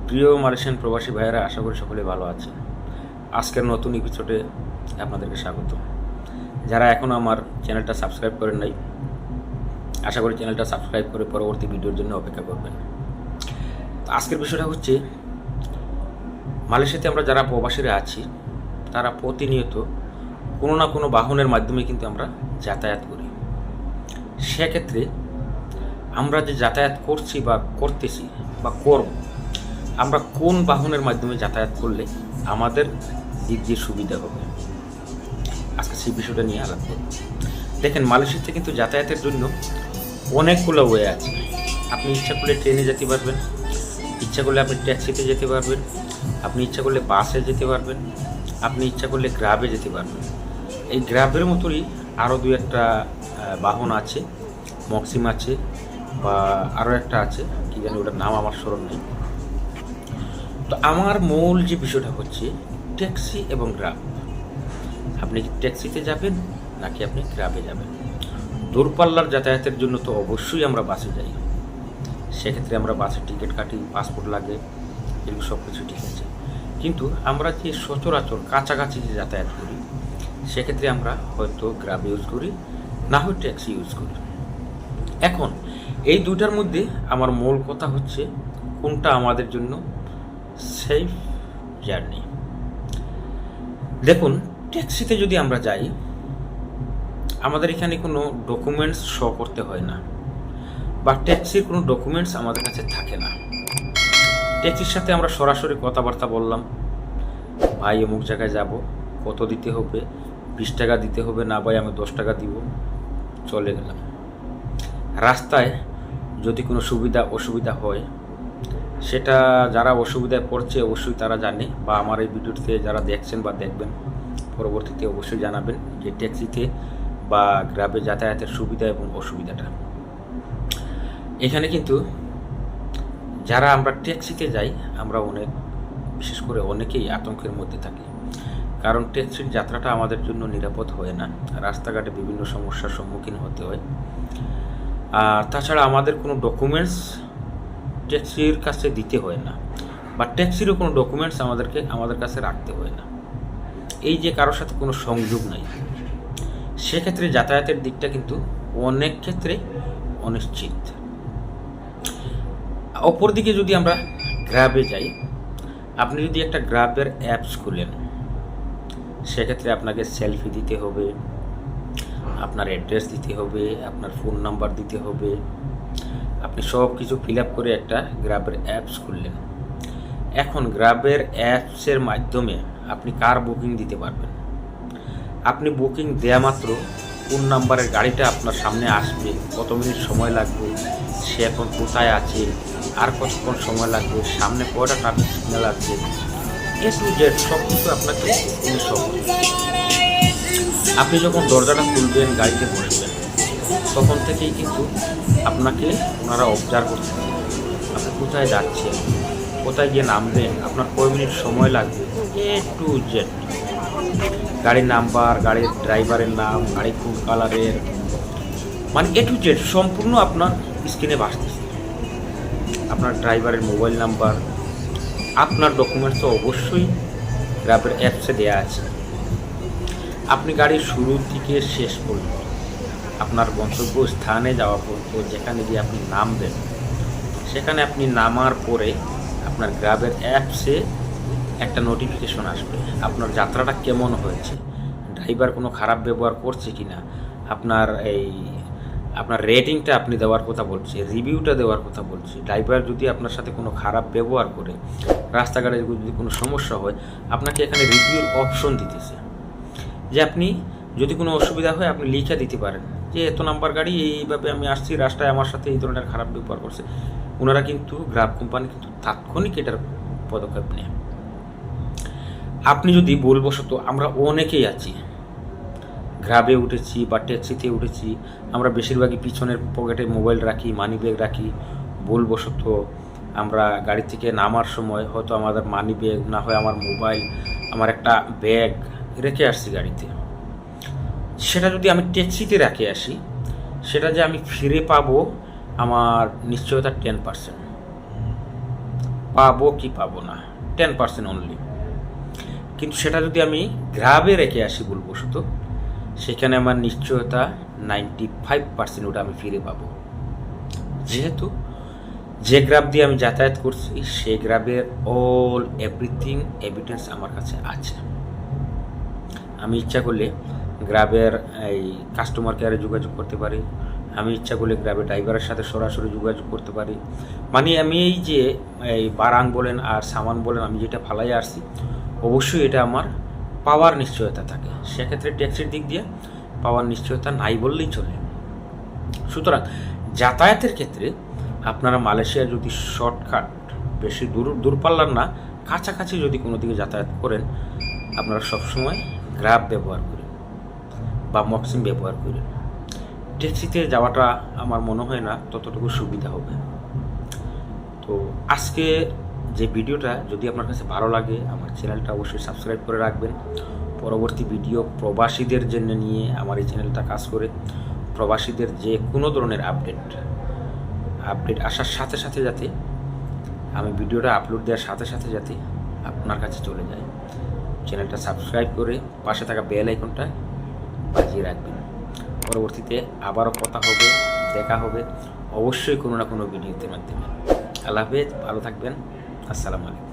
প্রিয় মালয়েশিয়ান প্রবাসী ভাইয়েরা, আশা করি সকলে ভালো আছেন। আজকের নতুন এপিসোডে আপনাদেরকে স্বাগত। যারা এখনও আমার চ্যানেলটা সাবস্ক্রাইব করেন নাই, আশা করি চ্যানেলটা সাবস্ক্রাইব করে পরবর্তী ভিডিওর জন্য অপেক্ষা করবেন। আজকের বিষয়টা হচ্ছে, মালয়েশিয়াতে আমরা যারা প্রবাসীরা আছি তারা প্রতিনিয়ত কোনো না কোনো বাহনের মাধ্যমে কিন্তু আমরা যাতায়াত করি। সেক্ষেত্রে আমরা যে যাতায়াত করছি বা করতেছি বা করব, আমরা কোন বাহনের মাধ্যমে যাতায়াত করলে আমাদের দিক দিয়ে সুবিধা হবে, আজকে সেই বিষয়টা নিয়ে আলাপ করব। দেখেন, মালয়েশিয়াতে কিন্তু যাতায়াতের জন্য অনেকগুলো ওয়ে আছে। আপনি ইচ্ছা করলে ট্রেনে যেতে পারবেন, ইচ্ছা করলে আপনি ট্যাক্সিতে যেতে পারবেন, আপনি ইচ্ছা করলে বাসে যেতে পারবেন, আপনি ইচ্ছা করলে গ্রাবে যেতে পারবেন। এই গ্রাবের মতোই আরও দু একটা বাহন আছে, মক্সিম আছে বা আরও একটা আছে, কী জানি ওটার নাম আমার স্মরণ নেই। তো আমার মূল যে বিষয়টা হচ্ছে ট্যাক্সি এবং গ্রাব। আপনি কি ট্যাক্সিতে যাবেন নাকি আপনি গ্রাবে যাবেন? দূরপাল্লার যাতায়াতের জন্য তো অবশ্যই আমরা বাসে যাই। সেক্ষেত্রে আমরা বাসের টিকিট কাটি, পাসপোর্ট লাগে, এগুলো সব কিছু ঠিক আছে। কিন্তু আমরা যে সচরাচর কাছাকাছি যে যাতায়াত করি, সেক্ষেত্রে আমরা হয়তো গ্রাব ইউজ করি, না হয় ট্যাক্সি ইউজ করি। এখন এই দুটার মধ্যে আমার মূল কথা হচ্ছে কোনটা আমাদের জন্য সেফ জার্নি। দেখুন, ট্যাক্সিতে যদি আমরা যাই, আমাদের এখানে কোনো ডকুমেন্টস শো করতে হয় না, বা ট্যাক্সির কোনো ডকুমেন্টস আমাদের কাছে থাকে না। ট্যাক্সির সাথে আমরা সরাসরি কথাবার্তা বললাম, ভাই অমুক জায়গায় যাব, কত দিতে হবে, 20 টাকা দিতে হবে, না ভাই আমি 10 টাকা দিব, চলে গেলাম। রাস্তায় যদি কোনো সুবিধা অসুবিধা হয়, সেটা যারা অসুবিধায় পড়ছে অবশ্যই তারা জানে, বা আমার এই ভিডিওতে যারা দেখছেন বা দেখবেন পরবর্তীতে অবশ্যই জানাবেন যে ট্যাক্সিতে বা গ্রাবে যাতায়াতের সুবিধা এবং অসুবিধাটা। এখানে কিন্তু যারা আমরা ট্যাক্সিতে যাই, আমরা বিশেষ করে অনেকেই আতঙ্কের মধ্যে থাকি, কারণ ট্যাক্সির যাত্রাটা আমাদের জন্য নিরাপদ হয় না। রাস্তাঘাটে বিভিন্ন সমস্যার সম্মুখীন হতে হয়। আর তাছাড়া আমাদের কোনো ডকুমেন্টস ট্যাক্সির কাছে দিতে হয় না, বা ট্যাক্সিরও কোনো ডকুমেন্টস আমাদের কাছে রাখতে হয় না। এই যে কারোর সাথে কোনো সংযোগ নাই, সেক্ষেত্রে যাতায়াতের দিকটা কিন্তু অনেক ক্ষেত্রে অনিশ্চিত। অপরদিকে যদি আমরা গ্রাবে যাই, আপনি যদি একটা গ্রাবের অ্যাপস খুলেন, সেক্ষেত্রে আপনাকে সেলফি দিতে হবে, আপনার অ্যাড্রেস দিতে হবে, আপনার ফোন নাম্বার দিতে হবে। আপনি সব কিছু ফিল আপ করে একটা গ্রাবের অ্যাপস খুললেন। এখন গ্রাবের অ্যাপসের মাধ্যমে আপনি কার বুকিং দিতে পারবেন। আপনি বুকিং দেয়া মাত্র কোন নাম্বারের গাড়িটা আপনার সামনে আসবে, কত মিনিট সময় লাগবে, সে এখন কোথায় আছে, আর কতক্ষণ সময় লাগবে, সামনে কয়টা ট্রাফিক সিগন্যাল আছে, এ টু জেড সব কিছু আপনাকে সব। আপনি যখন দরজাটা খুলবেন, গাড়িতে বসবেন, তখন থেকেই কিন্তু আপনাকে ওনারা অবজার্ভ করতে হবে। আপনি কোথায় যাচ্ছেন, কোথায় গিয়ে নামবেন, আপনার কয় মিনিট সময় লাগবে, এ টু জেড। গাড়ির নাম্বার, গাড়ির ড্রাইভারের নাম, গাড়ি কোন কালারের, মানে এ টু জেড সম্পূর্ণ আপনার স্ক্রিনে ভাসতেছে। আপনার ড্রাইভারের মোবাইল নাম্বার, আপনার ডকুমেন্টস তো অবশ্যই গ্রাবের অ্যাপসে দেওয়া আছে। আপনি গাড়ির শুরু থেকে শেষ পর্যন্ত, আপনার গন্তব্য স্থানে যাওয়া পর্যন্ত, যেখানে গিয়ে আপনি নামবেন, সেখানে আপনি নামার পরে আপনার গ্রাবের অ্যাপসে একটা নোটিফিকেশন আসবে আপনার যাত্রাটা কেমন হয়েছে, ড্রাইভার কোনো খারাপ ব্যবহার করছে কি না, আপনার রেটিংটা আপনি দেওয়ার কথা বলছে, রিভিউটা দেওয়ার কথা বলছে। ড্রাইভার যদি আপনার সাথে কোনো খারাপ ব্যবহার করে, রাস্তাঘাটে যদি কোনো সমস্যা হয়, আপনাকে এখানে রিভিউর অপশন দিতেছে, যে আপনি যদি কোনো অসুবিধা হয় আপনি লিখে দিতে পারেন যে এত নাম্বার গাড়ি, এইভাবে আমি আসছি, রাস্তায় আমার সাথে এই ধরনের খারাপ ব্যবহার করছে। ওনারা কিন্তু গ্রাব কোম্পানি কিন্তু তাৎক্ষণিক এটার পদক্ষেপ নেয়। আপনি যদি ভুলবশত, আমরা অনেকেই আছি গ্রাবে উঠেছি বা ট্যাক্সিতে উঠেছি, আমরা বেশিরভাগই পিছনের পকেটে মোবাইল রাখি, মানি ব্যাগ রাখি। ভুলবশত আমরা গাড়ি থেকে নামার সময় হয়তো আমাদের মানি ব্যাগ, না হয় আমার মোবাইল, আমার একটা ব্যাগ রেখে আসছি গাড়িতে। সেটা যদি আমি ট্যাক্সিতে রেখে আসি, সেটা যে আমি ফিরে পাবো আমার নিশ্চয়তা 10%। পাবো কি পাবো না 10% অনলি। কিন্তু সেটা যদি আমি গ্রাবে রেখে আসি ভুলবশত, সেখানে আমার নিশ্চয়তা 95% ওটা আমি ফিরে পাবো। যেহেতু যে গ্রাফ দিয়ে আমি যাতায়াত করছি সেই গ্রাফের অল এভরিথিং এভিডেন্স আমার কাছে আছে। আমি ইচ্ছা করলে গ্রাফের এই কাস্টমার কেয়ারে যোগাযোগ করতে পারি, আমি ইচ্ছা করলে গ্রাফের ড্রাইভারের সাথে সরাসরি যোগাযোগ করতে পারি। মানে আমি এই যে এই বারাং বলেন আর সামান বলেন, আমি যেটা ফালাই আসছি অবশ্যই এটা আমার পাওয়ার নিশ্চয়তা থাকে। সেক্ষেত্রে ট্যাক্সির দিক দিয়ে পাওয়ার নিশ্চয়তা নাই বললেই চলে। সুতরাং যাতায়াতের ক্ষেত্রে আপনারা মালয়েশিয়া যদি শর্টকাট, বেশি দূরপাল্লার না, কাছাকাছি যদি কোনো দিকে যাতায়াত করেন, আপনারা সবসময় গ্রাব ব্যবহার করেন বা মক্সিম ব্যবহার করেন। ট্যাক্সিতে যাওয়াটা আমার মনে হয় না ততটুকু সুবিধা হবে। তো আজকে যে ভিডিওটা যদি আপনার কাছে ভালো লাগে, আমার চ্যানেলটা অবশ্যই সাবস্ক্রাইব করে রাখবেন। পরবর্তী ভিডিও প্রবাসীদের জন্য নিয়ে আমার এই চ্যানেলটা কাজ করে। প্রবাসীদের যে কোনো ধরনের আপডেট আসার সাথে সাথে যাতে আমি ভিডিওটা আপলোড দেওয়ার সাথে সাথে যাতে আপনার কাছে চলে যায়, চ্যানেলটা সাবস্ক্রাইব করে পাশে থাকা বেল আইকনটা বাজিয়ে রাখবেন। পরবর্তীতে আবারও কথা হবে, দেখা হবে অবশ্যই কোনো না কোনো ভিডিওতে মাধ্যমে। আল্লাহ হাফেজ, ভালো থাকবেন। আসসালামু আলাইকুম।